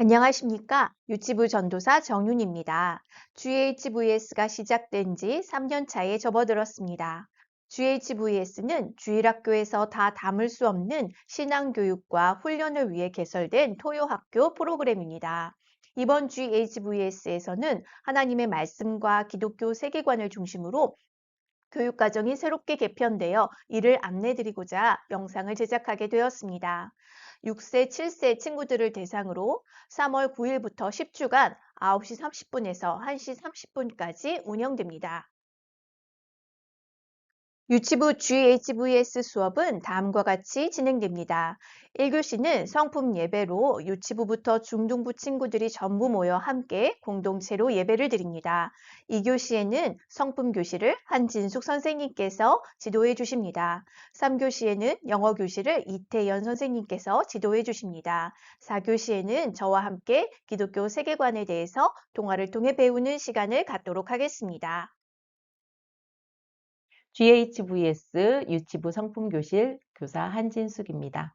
안녕하십니까? 유치부 전도사 정윤입니다. GHVS가 시작된 지 3년 차에 접어들었습니다. GHVS는 주일학교에서 다 담을 수 없는 신앙교육과 훈련을 위해 개설된 토요학교 프로그램입니다. 이번 GHVS에서는 하나님의 말씀과 기독교 세계관을 중심으로 교육과정이 새롭게 개편되어 이를 안내드리고자 영상을 제작하게 되었습니다. 6세, 7세 친구들을 대상으로 3월 9일부터 10주간 9시 30분에서 1시 30분까지 운영됩니다. 유치부 GHVS 수업은 다음과 같이 진행됩니다. 1교시는 성품 예배로 유치부부터 중등부 친구들이 전부 모여 함께 공동체로 예배를 드립니다. 2교시에는 성품 교실을 한진숙 선생님께서 지도해 주십니다. 3교시에는 영어 교실을 이태연 선생님께서 지도해 주십니다. 4교시에는 저와 함께 기독교 세계관에 대해서 동화를 통해 배우는 시간을 갖도록 하겠습니다. GHVS 유치부 성품교실 교사 한진숙입니다.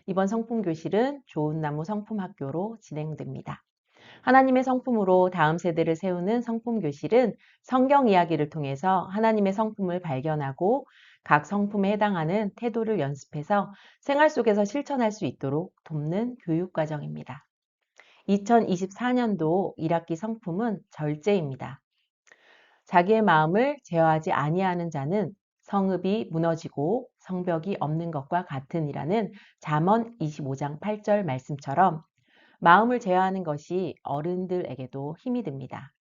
이번 성품교실은 좋은 나무 성품학교로 진행됩니다. 하나님의 성품으로 다음 세대를 세우는 성품교실은 성경 이야기를 통해서 하나님의 성품을 발견하고 각 성품에 해당하는 태도를 연습해서 생활 속에서 실천할 수 있도록 돕는 교육과정입니다. 2024년도 1학기 성품은 절제입니다. 자기의 마음을 제어하지 아니하는 자는 성읍이 무너지고 성벽이 없는 것과 같으니라는 잠언 25장 8절 말씀처럼 마음을 제어하는 것이 어른들에게도 힘이 듭니다.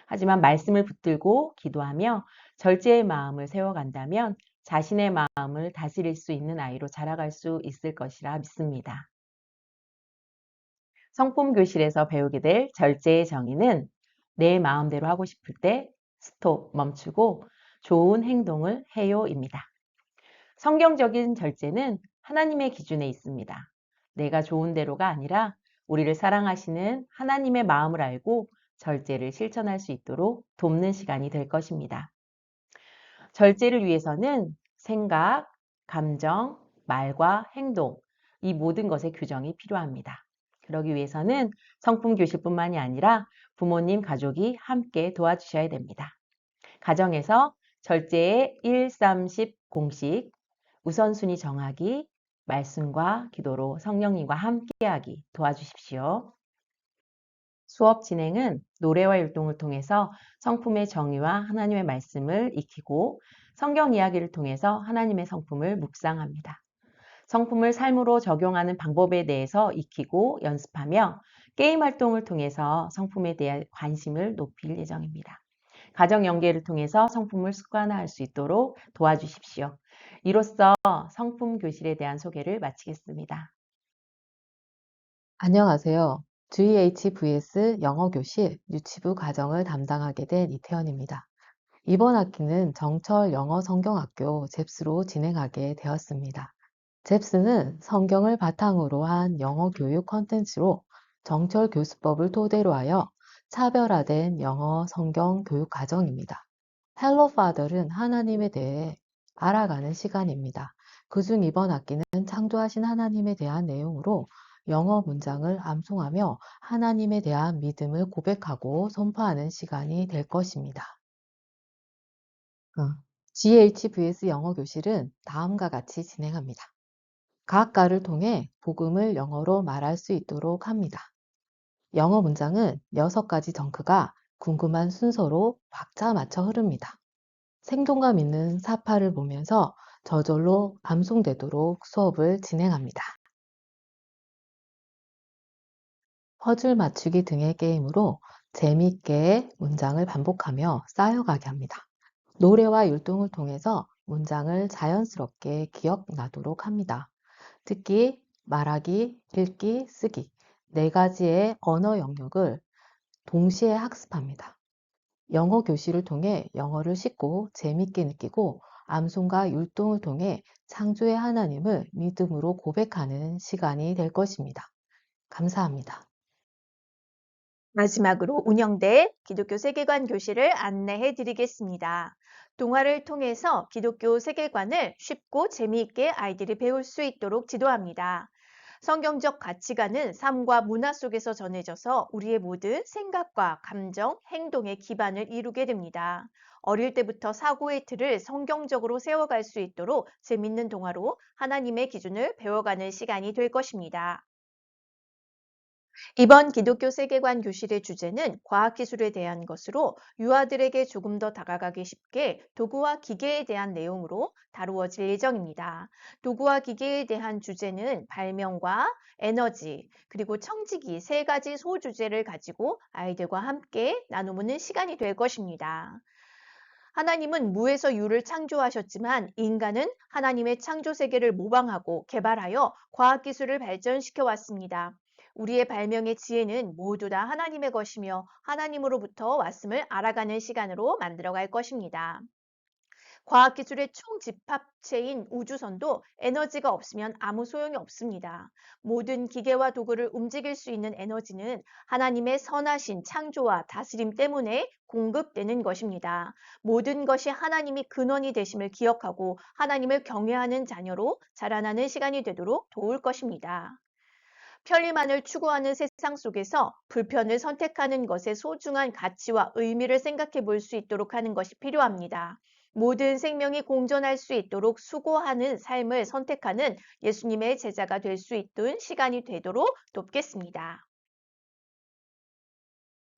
하지만 말씀을 붙들고 기도하며 절제의 마음을 세워간다면 자신의 마음을 다스릴 수 있는 아이로 자라갈 수 있을 것이라 믿습니다. 성품교실에서 배우게 될 절제의 정의는 내 마음대로 하고 싶을 때 스톱, 멈추고 좋은 행동을 해요입니다. 성경적인 절제는 하나님의 기준에 있습니다. 내가 좋은 대로가 아니라 우리를 사랑하시는 하나님의 마음을 알고 절제를 실천할 수 있도록 돕는 시간이 될 것입니다. 절제를 위해서는 생각, 감정, 말과 행동, 이 모든 것의 규정이 필요합니다. 그러기 위해서는 성품교실뿐만이 아니라 부모님, 가족이 함께 도와주셔야 됩니다. 가정에서 절제의 1, 3, 10 공식, 우선순위 정하기, 말씀과 기도로 성령님과 함께하기 도와주십시오. 수업 진행은 노래와 율동을 통해서 성품의 정의와 하나님의 말씀을 익히고 성경 이야기를 통해서 하나님의 성품을 묵상합니다. 성품을 삶으로 적용하는 방법에 대해서 익히고 연습하며 게임 활동을 통해서 성품에 대한 관심을 높일 예정입니다. 가정 연계를 통해서 성품을 습관화할 수 있도록 도와주십시오. 이로써 성품 교실에 대한 소개를 마치겠습니다. 안녕하세요. GHVS 영어교실 유치부 과정을 담당하게 된 이태원입니다. 이번 학기는 정철 영어 성경학교 잽스로 진행하게 되었습니다. 잽스는 성경을 바탕으로 한 영어 교육 컨텐츠로 정철 교수법을 토대로 하여 차별화된 영어 성경 교육 과정입니다. 헬로 파더는 하나님에 대해 알아가는 시간입니다. 그중 이번 학기는 창조하신 하나님에 대한 내용으로 영어 문장을 암송하며 하나님에 대한 믿음을 고백하고 선포하는 시간이 될 것입니다. GHVS 영어 교실은 다음과 같이 진행합니다. 각 과를 통해 복음을 영어로 말할 수 있도록 합니다. 영어 문장은 6가지 덩크가 궁금한 순서로 박자 맞춰 흐릅니다. 생동감 있는 사파를 보면서 저절로 암송되도록 수업을 진행합니다. 퍼즐 맞추기 등의 게임으로 재미있게 문장을 반복하며 쌓여가게 합니다. 노래와 율동을 통해서 문장을 자연스럽게 기억나도록 합니다. 듣기, 말하기, 읽기, 쓰기 4가지의 언어 영역을 동시에 학습합니다. 영어 교실을 통해 영어를 쉽고 재밌게 느끼고 암송과 율동을 통해 창조의 하나님을 믿음으로 고백하는 시간이 될 것입니다. 감사합니다. 마지막으로 운영될 기독교 세계관 교실을 안내해 드리겠습니다. 동화를 통해서 기독교 세계관을 쉽고 재미있게 아이들이 배울 수 있도록 지도합니다. 성경적 가치관은 삶과 문화 속에서 전해져서 우리의 모든 생각과 감정, 행동의 기반을 이루게 됩니다. 어릴 때부터 사고의 틀을 성경적으로 세워갈 수 있도록 재밌는 동화로 하나님의 기준을 배워가는 시간이 될 것입니다. 이번 기독교 세계관 교실의 주제는 과학기술에 대한 것으로 유아들에게 조금 더 다가가기 쉽게 도구와 기계에 대한 내용으로 다루어질 예정입니다. 도구와 기계에 대한 주제는 발명과 에너지, 그리고 청지기 세 가지 소주제를 가지고 아이들과 함께 나누는 시간이 될 것입니다. 하나님은 무에서 유를 창조하셨지만 인간은 하나님의 창조 세계를 모방하고 개발하여 과학기술을 발전시켜 왔습니다. 우리의 발명의 지혜는 모두 다 하나님의 것이며 하나님으로부터 왔음을 알아가는 시간으로 만들어갈 것입니다. 과학기술의 총집합체인 우주선도 에너지가 없으면 아무 소용이 없습니다. 모든 기계와 도구를 움직일 수 있는 에너지는 하나님의 선하신 창조와 다스림 때문에 공급되는 것입니다. 모든 것이 하나님이 근원이 되심을 기억하고 하나님을 경외하는 자녀로 자라나는 시간이 되도록 도울 것입니다. 편리만을 추구하는 세상 속에서 불편을 선택하는 것의 소중한 가치와 의미를 생각해 볼 수 있도록 하는 것이 필요합니다. 모든 생명이 공존할 수 있도록 수고하는 삶을 선택하는 예수님의 제자가 될 수 있는 시간이 되도록 돕겠습니다.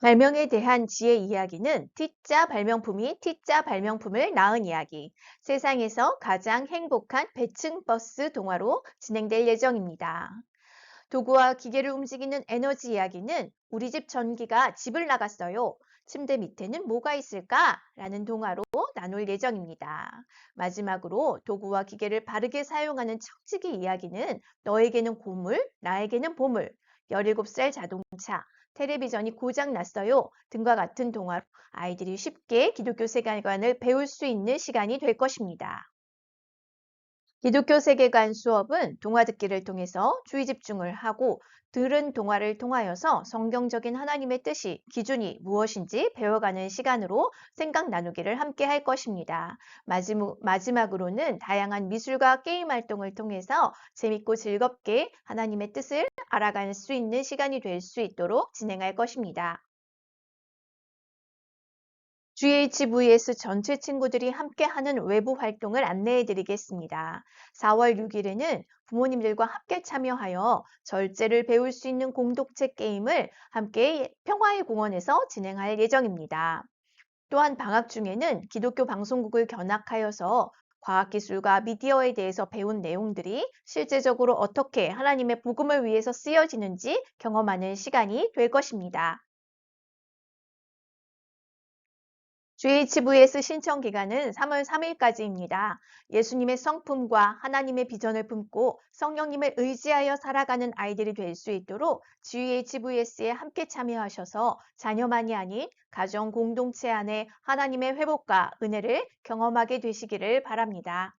발명에 대한 지혜 이야기는 T자 발명품이 T자 발명품을 낳은 이야기, 세상에서 가장 행복한 배층 버스 동화로 진행될 예정입니다. 도구와 기계를 움직이는 에너지 이야기는 우리 집 전기가 집을 나갔어요. 침대 밑에는 뭐가 있을까? 라는 동화로 나눌 예정입니다. 마지막으로 도구와 기계를 바르게 사용하는 청지기 이야기는 너에게는 고물, 나에게는 보물, 17살 자동차, 텔레비전이 고장 났어요 등과 같은 동화로 아이들이 쉽게 기독교 세계관을 배울 수 있는 시간이 될 것입니다. 기독교 세계관 수업은 동화 듣기를 통해서 주의 집중을 하고 들은 동화를 통하여서 성경적인 하나님의 뜻이, 기준이 무엇인지 배워가는 시간으로 생각 나누기를 함께 할 것입니다. 마지막으로는 다양한 미술과 게임 활동을 통해서 재밌고 즐겁게 하나님의 뜻을 알아갈 수 있는 시간이 될 수 있도록 진행할 것입니다. GHVS 전체 친구들이 함께하는 외부 활동을 안내해 드리겠습니다. 4월 6일에는 부모님들과 함께 참여하여 절제를 배울 수 있는 공동체 게임을 함께 평화의 공원에서 진행할 예정입니다. 또한 방학 중에는 기독교 방송국을 견학하여서 과학기술과 미디어에 대해서 배운 내용들이 실제적으로 어떻게 하나님의 복음을 위해서 쓰여지는지 경험하는 시간이 될 것입니다. GHVS 신청 기간은 3월 3일까지입니다. 예수님의 성품과 하나님의 비전을 품고 성령님을 의지하여 살아가는 아이들이 될 수 있도록 GHVS에 함께 참여하셔서 자녀만이 아닌 가정 공동체 안에 하나님의 회복과 은혜를 경험하게 되시기를 바랍니다.